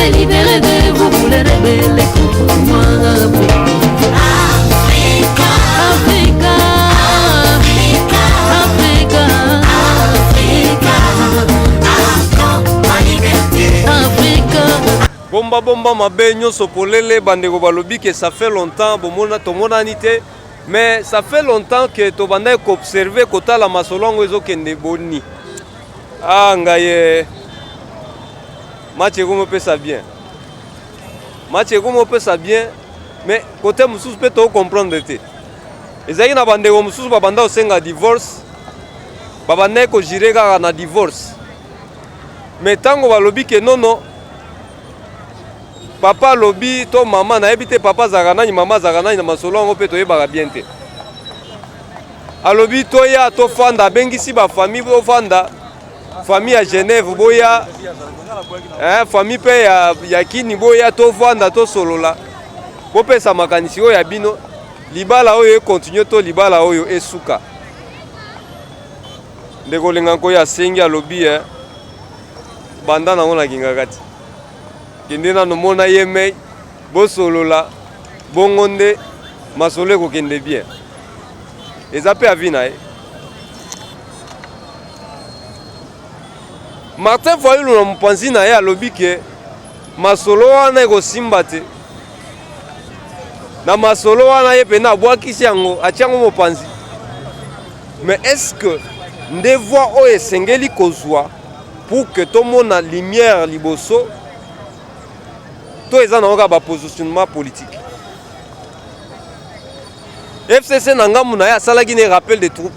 s'est libéré de vous, les rebelles contre moi. Africa, Africa, Africa, Africa, Africa. Bomba bomba mabe nyonso polele bandeko balobi que ça fait longtemps bomona tomona nité mais ça fait longtemps que to banda ko observer kota la masolongo ezokende boni. Ah ngaye match comme peut ça bien. Match comme peut ça bien mais côté mususu peut to comprendre te. Ezaki na bandeko mususu ba banda osenga divorce. Ba banda ko jirega na divorce. Mais tango balobi que non non papa lobi to mama na ebite papa zaganani mama zaganani na masolongo pe to yeba bien te. Alobi to ya to fanda bengisi ba famille bo fanda famille à Genève boya famille pe ya kini boya to fanda to solola. Bo pesa makanisi oyo ya bino libala oyo continue to libala oyo esuka. Ndeko lenga ko ya sengi alobi banda na ona kingakati. Kende na nomona yeme bosolola bongonde masolo ko kende bien ezape avina Martin Fayulu na mpanzi na ye alobi ke masolo wana ko simba te na masolo wana ye pena bwakisi yango atiango mopanzi mais est-ce que ndevoir o esengeli kozwa pour que tout le monde a lumière liboso tout les gens ont un positionnement politique. FCC nanga muna salagi ne rappel des troupes.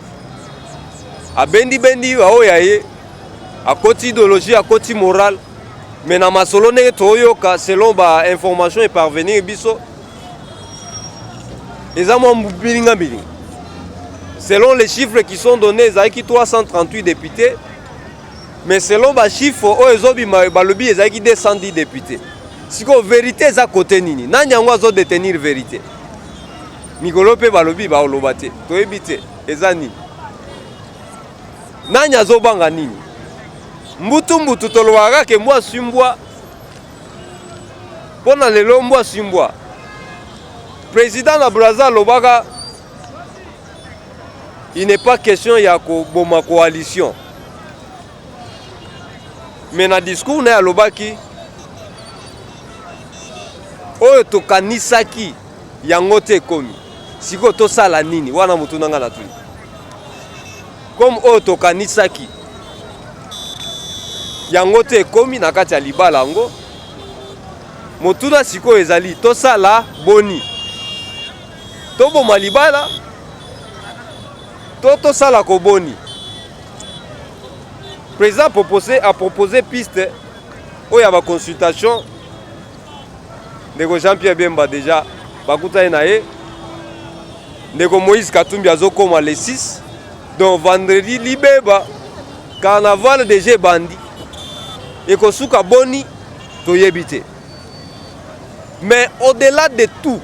A bendi yaye à côté idéologie à côté morale mais na masolo ne toyoka selon ba information et parvenir biso. Les hommes bilinga bilinga. Selon les chiffres qui sont donnés, il y a 338 députés. Mais selon les chiffres, il y a 210 députés. Si la vérité est à côté, nini nani yango azo détenir vérité. Mikolo pe balobi ba olobate. To ebite ezani. Nani azo banga nini? Mbutu tolwaka ke moi simbwa. Pona lelo mbwa simbwa. Président na Brazza lobaka il n'est pas question ya ko boma coalition. Mais na discours na lobaki oyo tokanisaki yango te komi siko to sala nini wana mutu nanga na tuli comme oyo tokanisaki yango te komi na kati ya libala ngo mutuna siko ezali to sala boni to boma libala to sala ko boni. Président a proposé piste oyo ya consultation Ndeko Jean-Pierre Bemba déjà bakuta nae Ndeko Moïse Katumbi azokoma le 6 donc vendredi libeba carnaval déjà bandi et kosuka boni to yebite. Mais au-delà de tout,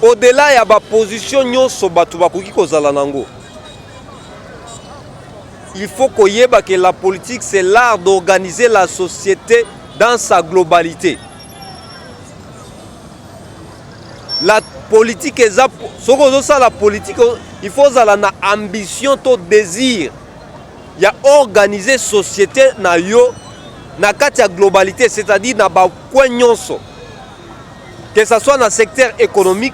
au-delà ya ba position nyonso batu bakoki kozala nango, il faut koyeba que la politique c'est l'art d'organiser la société dans sa globalité. La politique est ça, la politique, il faut avoir une ambition, un désir. Il y a organiser société na yo na katia globalité, c'est-à-dire na ba nyonso. Que ce soit dans le secteur économique,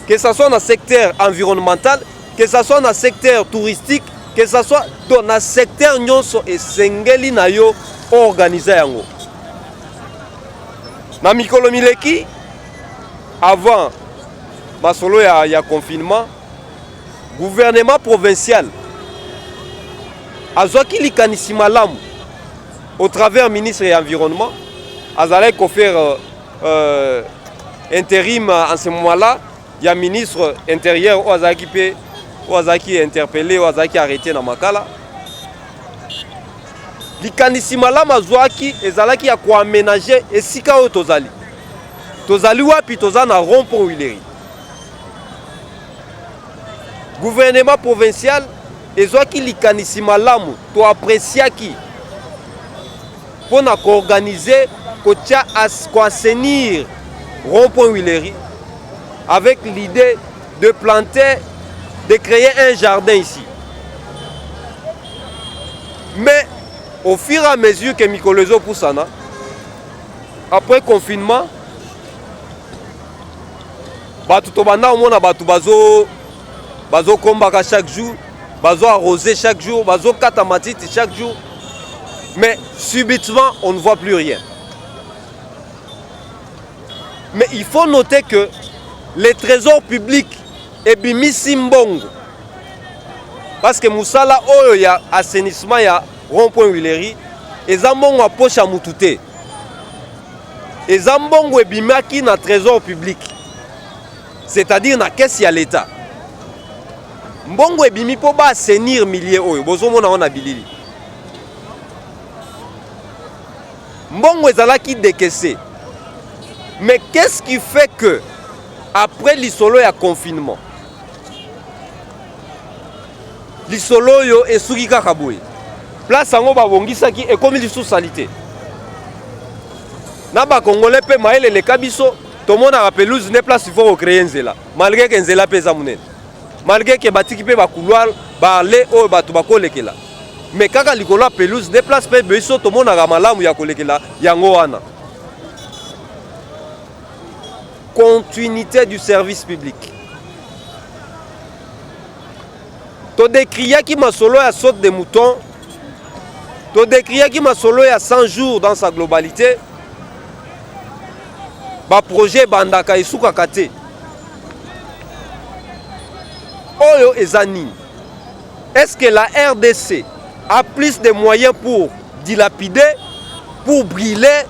que ce soit dans le secteur environnemental, que ce soit dans le secteur touristique, que ce soit dans le secteur nyonso et sengeli na yo organiser yango. Na mikolo mileki avant masolo ya confinement, gouvernement provincial azwaki likanisi malamu au travers ministre de l'environnement azalaki ko faire intérim en ce moment-là, il y a ministre intérieur ou azaki interpellé ou azaki arrêté na makala. Likanisi malamu azwaki ezalaki ya ko aménager esika oyo tozali. Tozali wapi toza na rond-point Willery. Gouvernement provincial ezwaki likanisi malamu to appréciaki pour organiser, pour assainir rond-point Willery avec l'idée de planter, de créer un jardin ici. Mais au fur et à mesure que Mikolezo Poussana, après confinement, batu tobanda omona batu bazo kombaka chaque jour, bazo arroser chaque jour, bazo kata matiti chaque jour. Mais subitement, on ne voit plus rien. Mais il faut noter que les trésors publics et bimisi mbongo. Parce que Moussala oyo ya assainissement ya rond-point Willery, eza mbongo a poche à mutute. Eza mbongo ebimaki na trésor public. C'est-à-dire na caisse ya l'État. Mbongo ebimi po ba assainir milliers oyo, bozomona on a bilili. Mbongo ezalaki décaissé. Mais qu'est-ce qui fait que après l'isolo ya confinement, l'isolo yo esuki kaka boye, place yango babongisaki ekomi lisusu salité. Na ba congolais pe maele le kabiso tomonaka pelouse ne place il faut recréer nzela malgré que nzela pesa munene, malgré que batiki pe ba couloir ba le o bato bakolekela, mais kaka likolo ya pelouse ne place pe biso tomonaka malamu ya kolekela yango wana. Continuité du service public. To décria qui m'a solo à saute des moutons. To décria qui m'a solo à 100 jours dans sa globalité. Ba projet bandaka isuka kate. Oyo ezani. Est-ce que la RDC a plus de moyens pour dilapider, pour brûler?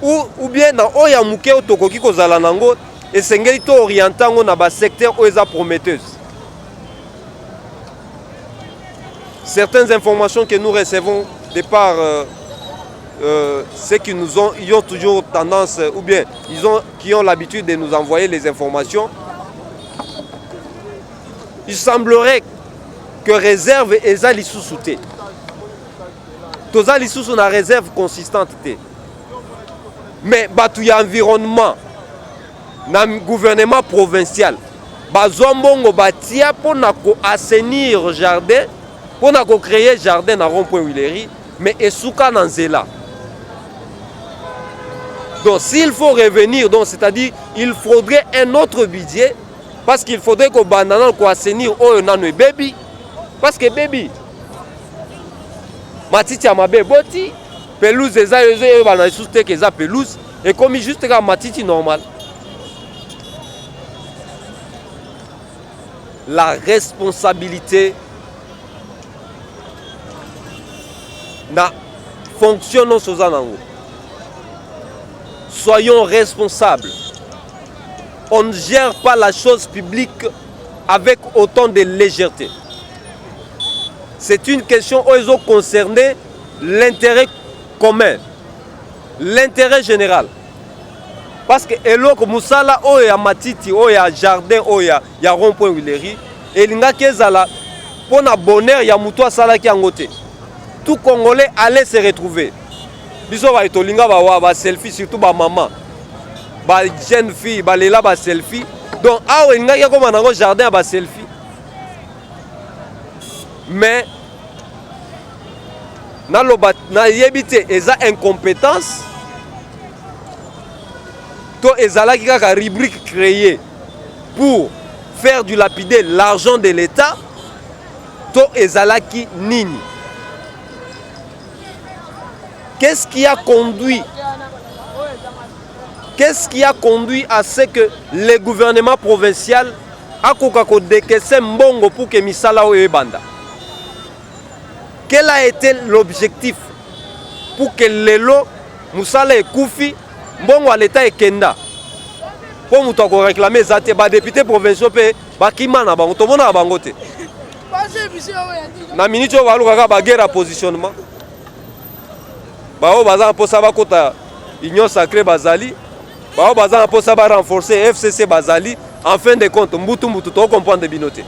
Ou bien dans oya muke otokoki kozala nango esengeli to orientango na ba secteur oyo prometteuse. Certaines informations que nous recevons de par ceux qui ils ont toujours tendance ou bien qui ont l'habitude de nous envoyer les informations, il semblerait que réserve eza lisusu te. Toza lisusu na réserve consistante te. Mais batu ya environnement na gouvernement provincial bazombongo batia pour ko assainir jardin, pour ko créer jardin na rond-point Willery, mais esuka na nzela. Donc s'il faut revenir, donc c'est-à-dire il faudrait un autre budget, parce qu'il faudrait qu'on bandana ko assainir oyo nano baby, parce que baby matiti ya mabe boti pelouse eza bana sous-te que eza pelouse et comme juste comme matiti normal. La responsabilité na fonctionne sous anango. Soyons responsables. On ne gère pas la chose publique avec autant de légèreté. C'est une question où concerner l'intérêt commun, l'intérêt général. Parce que eloko musala oya matiti oya jardin oya ya rond-point Willery elinga kezala pona bonheur ya muto asala ki angote. Tout Congolais allait se retrouver. Biso ba etolinga ba selfie, surtout ba maman. Ba jeune fille ba lela ba selfie. Donc awa elinga ya koma nango jardin ba selfie. Mais na yebite eza incompétence. To ezalaki kaka rubrique créée pour faire du lapider l'argent de l'État. To ezalaki nini. Qu'est-ce qui a conduit à ce que le gouvernement provincial a décaissé mbongo pour que misala oyo ebanda? Quel a été l'objectif pour que lelo musala ekufi mbongo à l'État ekenda? Pour muto ko réclamer zate ba député provinciaux pe bakima na bango tomona na bango te. Na minute o baluka ba guerre à positionnement. Bao baza pour ça ba kota union sacrée bazali. Bao baza pour ça ba renforcer FCC bazali. En fin de compte mbutu to comprendre binoté.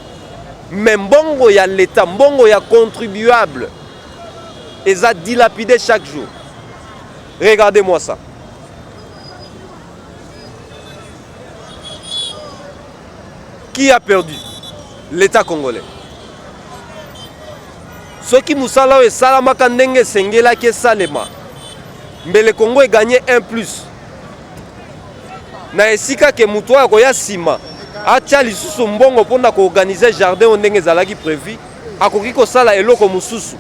Mais mbongo ya l'État, mbongo ya contribuable eza dilapidé chaque jour. Regardez-moi ça. Qui a perdu? L'État congolais. Ce qui musala et salamaka ndenge sengela ke salema. Mais le Congo est gagné 1+. Na esika ke muto akoya sima. Atia lisusu mbongo pona ko organiser jardin ondenge zalaki prévu. Akoki ko sala eloko mususu.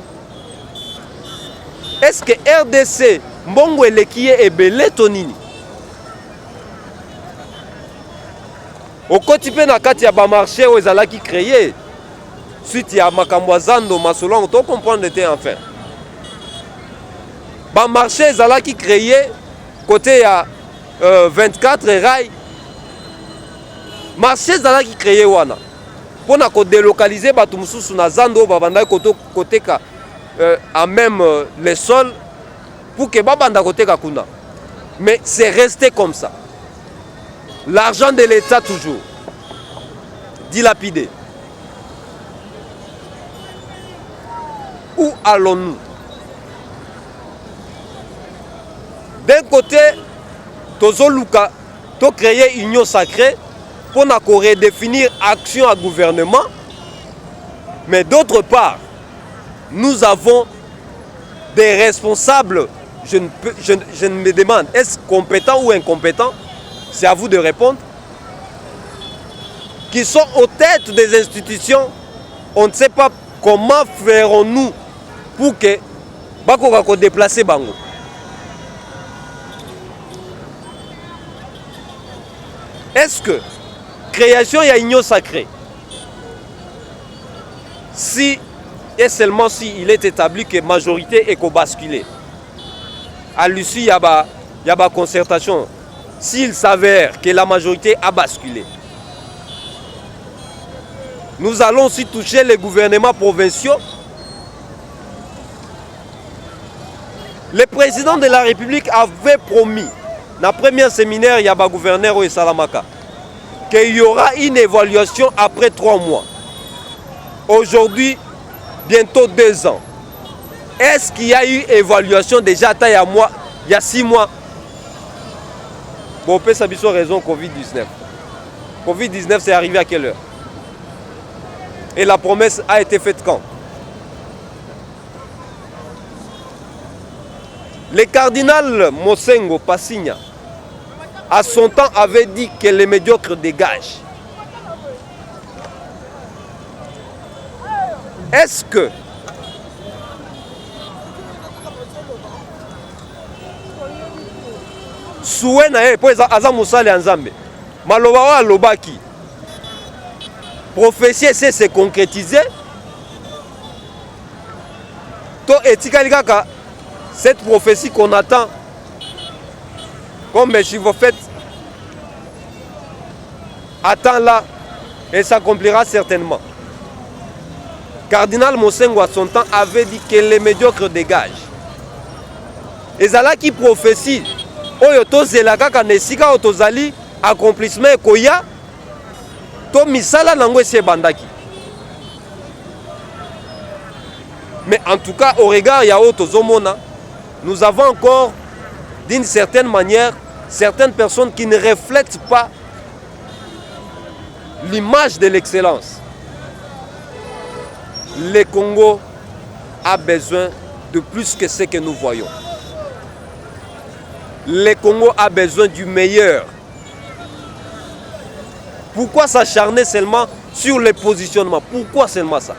Est-ce que RDC mbongo elekie ebele tonini? Okoti pe na kati ya ba marché o ezalaki créé suite ya makambo zando masolongo to comprendre te enfin. Ba marché ezalaki créé côté ya 24 rail. Marché ezalaki créé wana pona ko délocaliser batu mususu na zando ba banda côté ka à même les sols pour que ba banda côté ka kuna. Mais c'est resté comme ça. L'argent de l'État toujours dilapidé. Où allons-nous? D'un côté, Tozoluka, to créer une union sacrée pour redéfinir action à gouvernement. Mais d'autre part, nous avons des responsables, je me demande, est-ce compétent ou incompétent? C'est à vous de répondre. Qui sont aux têtes des institutions, on ne sait pas comment ferons-nous pour que Bako déplacer Bango. Est-ce que création y a union sacrée, si et seulement si il est établi que majorité est basculée, à l'issue il y a concertation. S'il s'avère que la majorité a basculé, nous allons aussi toucher les gouvernements provinciaux. Le président de la République avait promis, dans le premier séminaire, il y a un gouverneur au Salamaka, qu'il y aura une évaluation après 3 mois. Aujourd'hui, bientôt 2 ans. Est-ce qu'il y a eu évaluation déjà il y a 6 mois? Bon, on peut s'habituer raison Covid-19. Covid-19, c'est arrivé à quelle heure? Et la promesse a été faite quand? Le cardinal Mosengo Passigna, à son temps, avait dit que les médiocres dégagent. Est-ce que souhait na ye po aza musale ya Nzambe maloba wa alobaki prophétie essaie se concrétiser to etikali kaka cette prophétie qu'on attend comme si vous faites attends là et s'accomplira certainement. Cardinal Mosengo à son temps avait dit que les médiocres dégagent. Et ça qui prophétie oyo tozela kaka nesika oyo tozali accomplissement ekoya to misala nango esi ebandaki. Mais en tout cas au regard ya oyo tozomona, nous avons encore d'une certaine manière certaines personnes qui ne reflètent pas l'image de l'excellence. Le Congo a besoin de plus que ce que nous voyons. Le Congo a besoin du meilleur. Pourquoi s'acharner seulement sur les positionnements? Pourquoi seulement ça?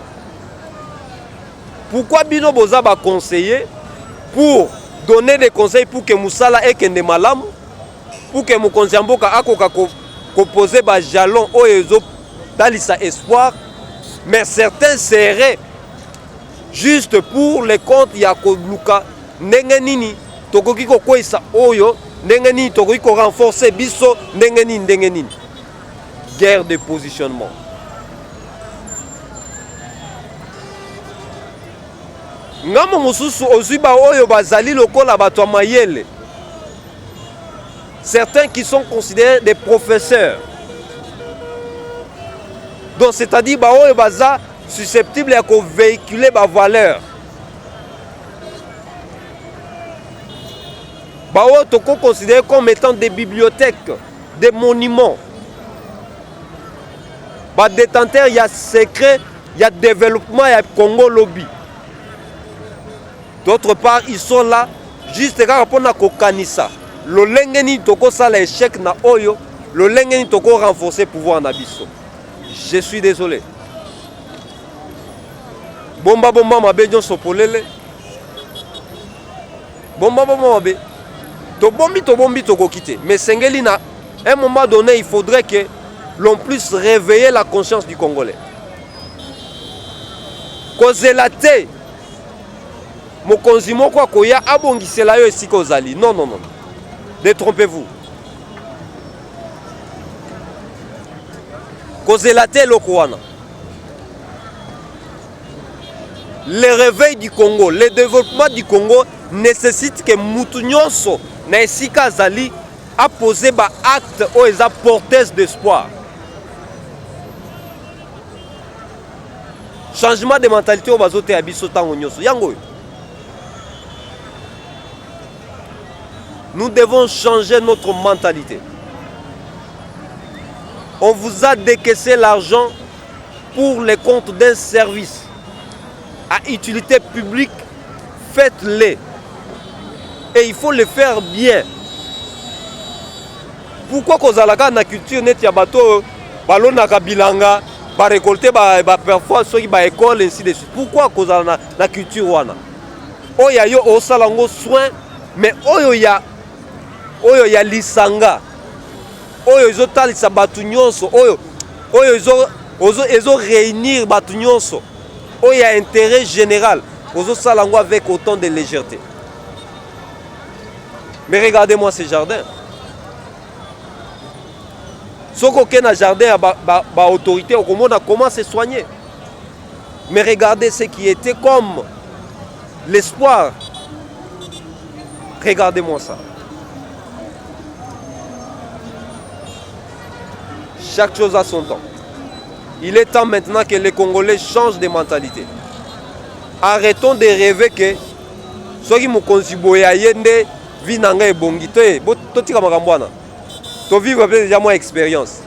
Pourquoi Bino Boza va conseiller pour donner des conseils pour que Moussala ait kende malam, pour que Moukonziamboka akoka poser ba jalon au ezo dalisa espoir, mais certains seraient juste pour les comptes Yakobluka Nengenini. Tokoki ko kwesa oyo ndengeni tokoki ko renforcer biso ndengeni. Guerre de positionnement. Ngamo mususu ozuba oyo bazali lokola bato mayele. Certains qui sont considérés des professeurs. Donc c'est-à-dire ba oyo baza susceptible à véhiculer ba valeur. Bao toko considéré comme étant des bibliothèques, des monuments. Ba détenteur, il y a secret, il y a développement, il y a Congo Lobby. D'autre part, ils sont là juste pour kokanisa. Le lengeni toko sala échec na oyo, le lengeni toko renforcer pouvoir na biso. Je suis désolé. Bomba bomba mabe nyonso polele. Bomba bomba mabe. Tobombi toko quitter. Mais sengeli na un moment donné, il faudrait que l'on puisse réveiller la conscience du Congolais. Kozela te mokonzi moko akoya abongisela yo esika ozali. Non, non, non. Détrompez-vous. Kozela te eloko wana. Le réveil du Congo, le développement du Congo nécessite que mutu nyonso na esika azali a posé ba acte o eza porteuse d'espoir. Changement de mentalité au bazote ya biso tango nyonso. Yango. Nous devons changer notre mentalité. On vous a décaissé l'argent pour les comptes d'un service à utilité publique. Faites-le. Et il faut le faire bien. Pourquoi kozalaka na culture net ya bato balonaka bilanga ba récolter ba parfois soki ba école ainsi de suite. Pourquoi kozala na culture wana? Oya yo osalango soin mais oyo ya lisanga. Oyo ezotalisa batu nyonso oyo ezo réunir batu nyonso. Oyo ya intérêt général. Ozo salango avec autant de légèreté. Mais regardez-moi ces jardins. Si on a un jardin, la autorité, on comment se soigner. Mais regardez ce qui était comme l'espoir. Regardez-moi ça. Chaque chose a son temps. Il est temps maintenant que les Congolais changent de mentalité. Arrêtons de rêver que ceux qui m'ont considéré vie nanga ebongi to tika makambo wana to vivre déjà moins expérience.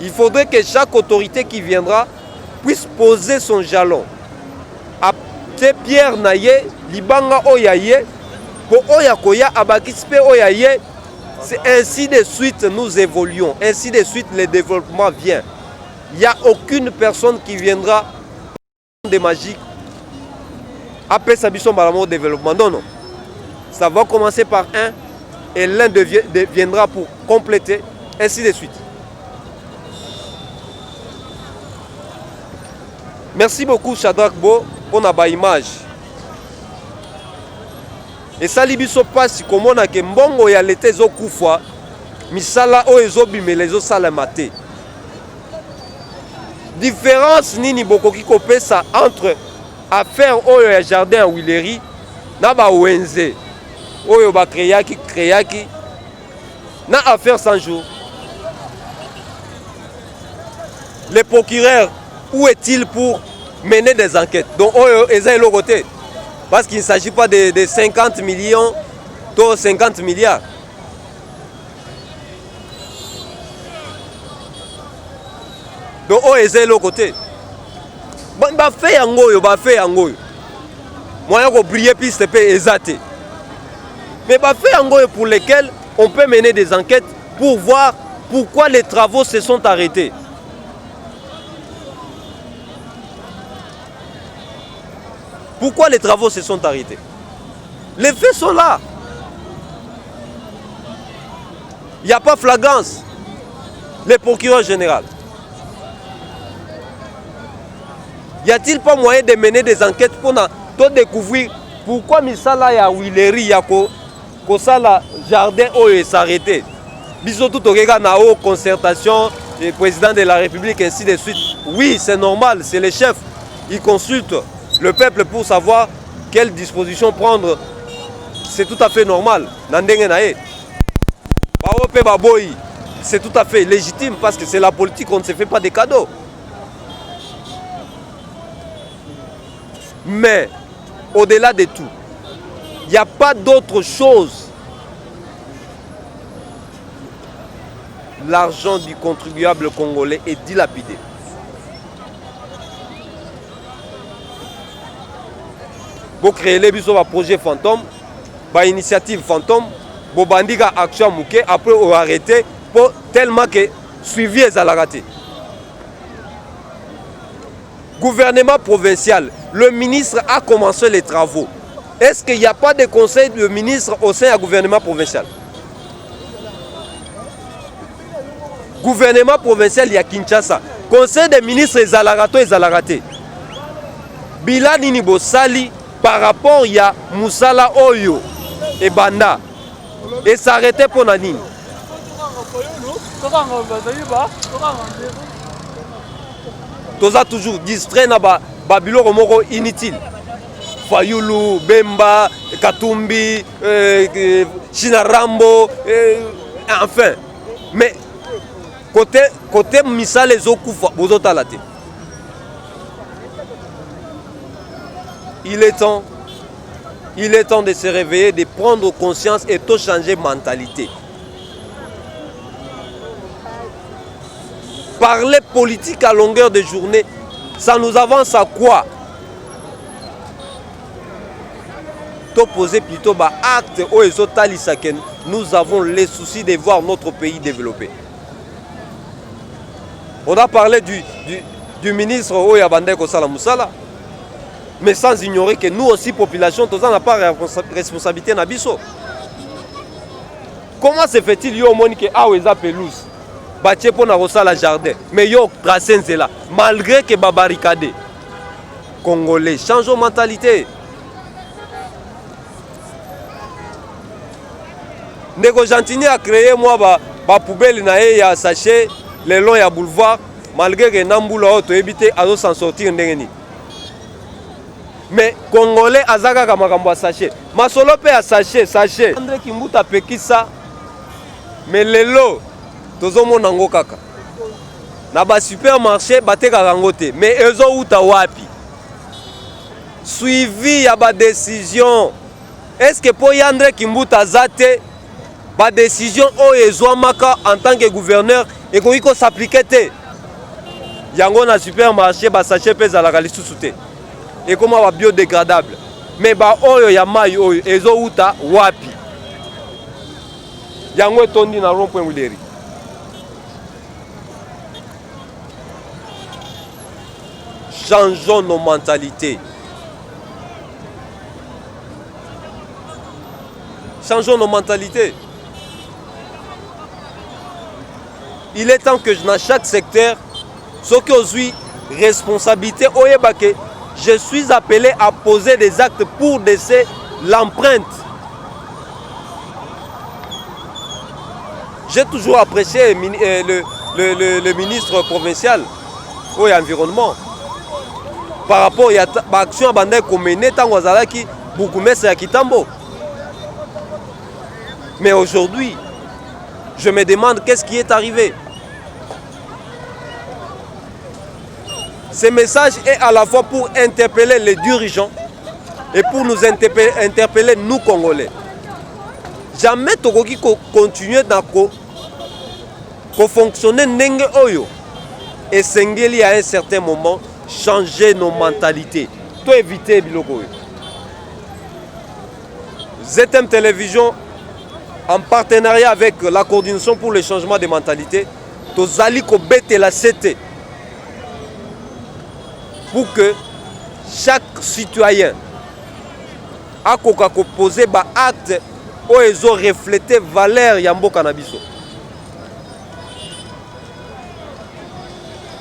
Il faudrait que chaque autorité qui viendra puisse poser son jalon. Apte Pierre naye libanga oyaye pour oyakoya abakispe oyaye. C'est ainsi de suite nous évoluons, ainsi de suite le développement vient. Il n'y a aucune personne qui viendra de magique après sa mission au développement. Non, non. Ça va commencer par un et l'un viendra pour compléter, ainsi de suite. Merci beaucoup Shadrach Bo pour la image. Et ça libiso passe comme on a que mbongo ya l'été zo kufwa misala o ezo bimele zo sala maté. Différence nini bokoki kopesa entre affaire oyo ya jardin à Willery na ba wenze oyo ba créaki na affaire 100 jours. Le procureur, où est-il pour mener des enquêtes? Donc oyo eza elo côté parce qu'il ne s'agit pas de 50 millions to 50 milliards. Donc oyo eza elo côté ba fait yango moyen ko briller piste pe ezate. Mais ba fait yango pour lesquels on peut mener des enquêtes pour voir pourquoi les travaux se sont arrêtés. Pourquoi les travaux se sont arrêtés? Les faits sont là. Il n'y a pas flagrance. Le procureur général. Y a-t-il pas moyen de mener des enquêtes pour découvrir pourquoi Misala ya Willery ya ko sala jardin oyo s'arrêter? Biso tout au na o concertation le président de la République ainsi de suite. Oui, c'est normal, c'est le chef. Il consulte le peuple pour savoir quelle disposition prendre. C'est tout à fait normal. C'est tout à fait légitime parce que c'est la politique, on ne se fait pas des cadeaux. Mais au-delà de tout, Il n'y a pas d'autre chose. L'argent du contribuable congolais est dilapidé. Pour créer les projets fantômes, initiative fantôme, pour bandiga action mouké, après on arrêté pour tellement que suivi est à la raté. Gouvernement provincial, le ministre a commencé les travaux. Est-ce qu'il n'y a pas de conseil de ministre au sein du gouvernement provincial? Gouvernement provincial, il y a Kinshasa. Conseil des ministres, ils ont raté. Bilan Ninibo Sali, par rapport il y a Moussala Oyo et Banda. Et s'arrêter pour Nanine. Tous a toujours distrait na Babilo Romoro inutile. Fayulu, Bemba, Katumbi, Chinarambo, enfin. Mais côté Missa les Okufa, Bozotalate. Il est temps de se réveiller, de prendre conscience et de changer de mentalité. Parler politique à longueur de journée, ça nous avance à quoi? Poser plutôt acte au Ezotalisaken, nous avons les soucis de voir notre pays développé. On a parlé du ministre Oyabande Kosala Moussala, mais sans ignorer que nous aussi, population, tous on n'a pas responsabilité Nabiso. Comment se fait-il yo moni que Aweza pelouse, bâti pour na Rosala jardin, mais yo tracé là, malgré que babaricade, Congolais, changeons mentalité. Nego Gentini a créé moi ba poubelle na ya sachet le long ya boulevard malgré que Nambula auto éviter à s'en sortir ndengeni. Mais Congolais azaka kamakambo sachet. Masolo pe a sachet. André Kimbuta pekisa. Mais lelo tozomo nango kaka. Na ba supermarché bateka rangote mais ezo uta wapi. Suivi ya ba décision. Est-ce que pour André Kimbuta zate ba décision Ezouamaka en tant que gouverneur et qu'on y s'appliquer yango na supermarché ba sachet pesa la lisusu et comment va biodégradable mais ba oyo ya mai oyo ezo uta wapi yango tondi na rond-point Muleri. Changeons nos mentalités. Changeons nos mentalités. Il est temps que dans chaque secteur, ce qui aujourd'hui responsabilité, je suis appelé à poser des actes pour laisser l'empreinte. J'ai toujours apprécié le ministre provincial au environnement. Par rapport à l'action qu'on menait dans Wazalaki, beaucoup de à Kitambo. Mais aujourd'hui, je me demande qu'est-ce qui est arrivé. Ce message est à la fois pour interpeller les dirigeants et pour nous interpeller nous Congolais. Jamais Togoki continuer à fonctionner n'enge oyo et sengeli à un certain moment changer nos mentalités. Pour éviter biloko. ZM Télévision en partenariat avec la coordination pour le changement des mentalités, tozali ko bete la CT pour que chaque citoyen a posé ba acte où ils ont reflété valeur yambo cannabiso.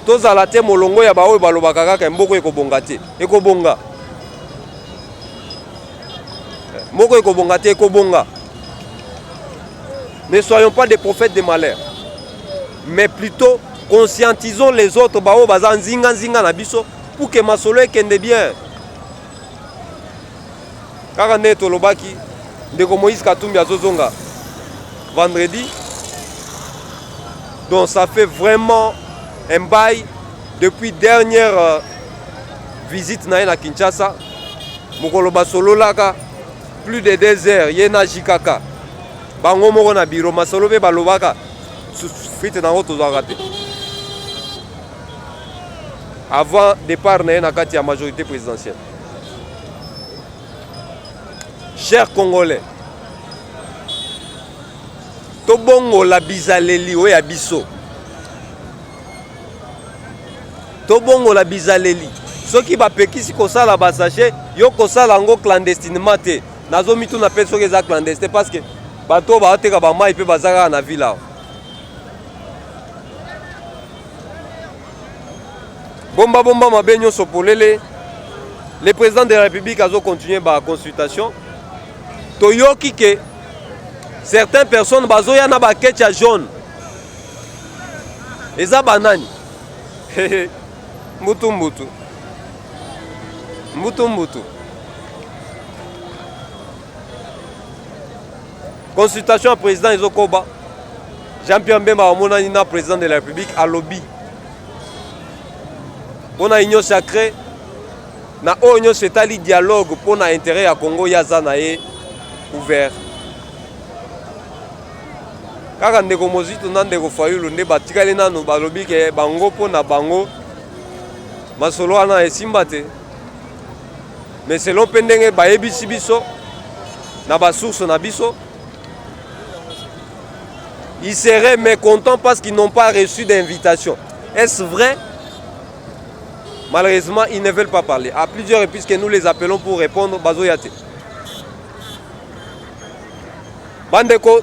Tozala te molongo ya ba oyo balobaka kaka mboko ekobonga te, ekobonga. Moko ekobonga te, ekobonga. Ne soyons pas des prophètes de malheur, mais plutôt conscientisons les autres bao bazan zinga na biso pour que masolo ekende bien. Kaka nde tolobaki ndeko Moïse Katumbi azozonga vendredi. Donc ça fait vraiment un bail depuis dernière visite na Kinshasa. Mokolo basolo laka plus de 2 heures ye na jikaka bango moko na biro masolo pe balobaka fite nango tozwaka te avant départ na ye na kati ya majorité présidentielle. Chers Congolais, tobongola bizaleli oyo ya biso, tobongola bizaleli soki bapekisi kosala basache yo kosala yango clandestinement te. Nazomituna mpe soki eza clandestin parce que bato baoteka bamai mpe baza kaka na ville awa. Bomba bomba mabe nyonso polele. Le président de la République a continué la consultation. Toyoki ke certaines personnes bazoya na bakecha jaune. Eza banani. Mbutu mbutu. Mbutu mbutu. Consultation à président Izokoba. Jean-Pierre Mbemba Omonani na président de la République à lobby. Pour la union sacrée, na union c'est dialogue pour l'intérêt à Congo Yazanae ouvert. Kaka ndeko mozito na ndeko fayulu nde batikali nanu balobi ke bango po na bango masolo wana esimba te. Mais selon pendenge bayebisi biso na ba source na biso, ils seraient mécontents parce qu'ils n'ont pas reçu d'invitation. Est-ce vrai? Malheureusement, ils ne veulent pas parler. À plusieurs reprises que nous les appelons pour répondre, bazoyate. Bandeko,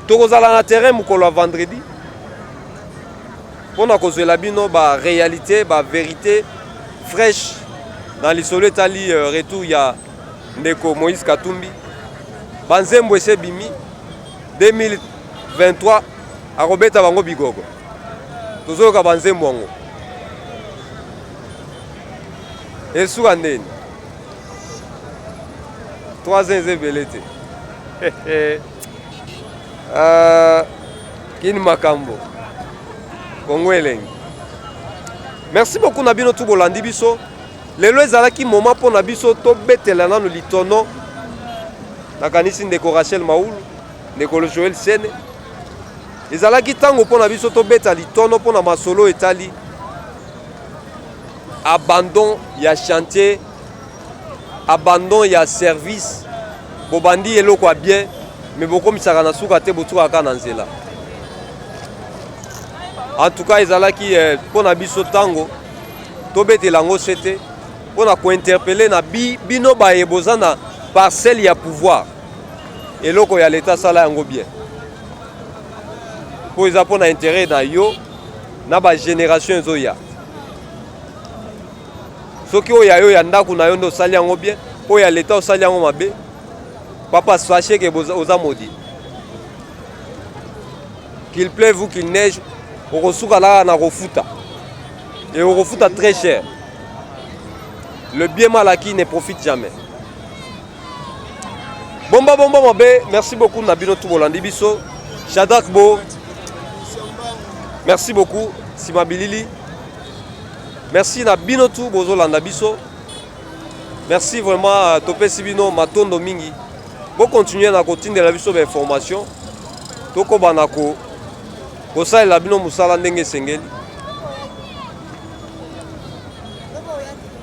tokozala na terrain mukolo vendredi. Pour na kozela bino ba réalité, ba vérité fraîche dans l'isolo tali retour ya ndeko Moïse Katumbi. Banzembo ese bimi 2023 a robeta bango bigogo. Tozoka banzembo ngo. Et sous l'année, 3 ans et belete. Kini makambo. Congo elengi. Merci beaucoup Nabino tout bolandi biso. Lelo ezalaki moment pour Nabiso to betela nanu litono. Nakanisi ndeko Rachel Maoul, ndeko Joël Sene. Ezalaki tango pour Nabiso to beta litono pour na masolo etali. Abandon ya chantier, abandon ya service, bobandi eloko a bien, mais beaucoup misaka na suka te botuka ka na nzela. En tout cas, ezalaki pour na biso tango, to betelango sete, pour na ko interpeller na bino ba eboza na parcelle ya pouvoir. Eloko ya l'état sala yango bien. Pour eza pour na intérêt na yo na ba génération ezoya. Soki oya yo ya ndaku na yo ndo sali yango bien, oya l'état osali yango mabe. Papa sachez que oza maudit. Qu'il pleuve ou qu'il neige, okosuka la na refuta. Et on refuta très cher. Le bien mal acquis ne profite jamais. Bomba bomba mabe, merci beaucoup Nabino Toubolandi biso. Shadak Bo. Merci beaucoup Simabilili. Merci na binotu bozo landa biso. Merci vraiment Topé Sibino Matondo Mingi. Bon continuer na continuer de la biso d'information. Toko banako. Kosa la bino musala ndenge sengeli.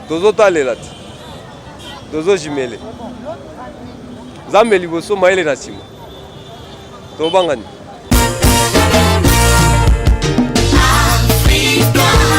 Tozo talelati. Tozo jimele. Zambe liboso maele na sima. To bangani. Africa.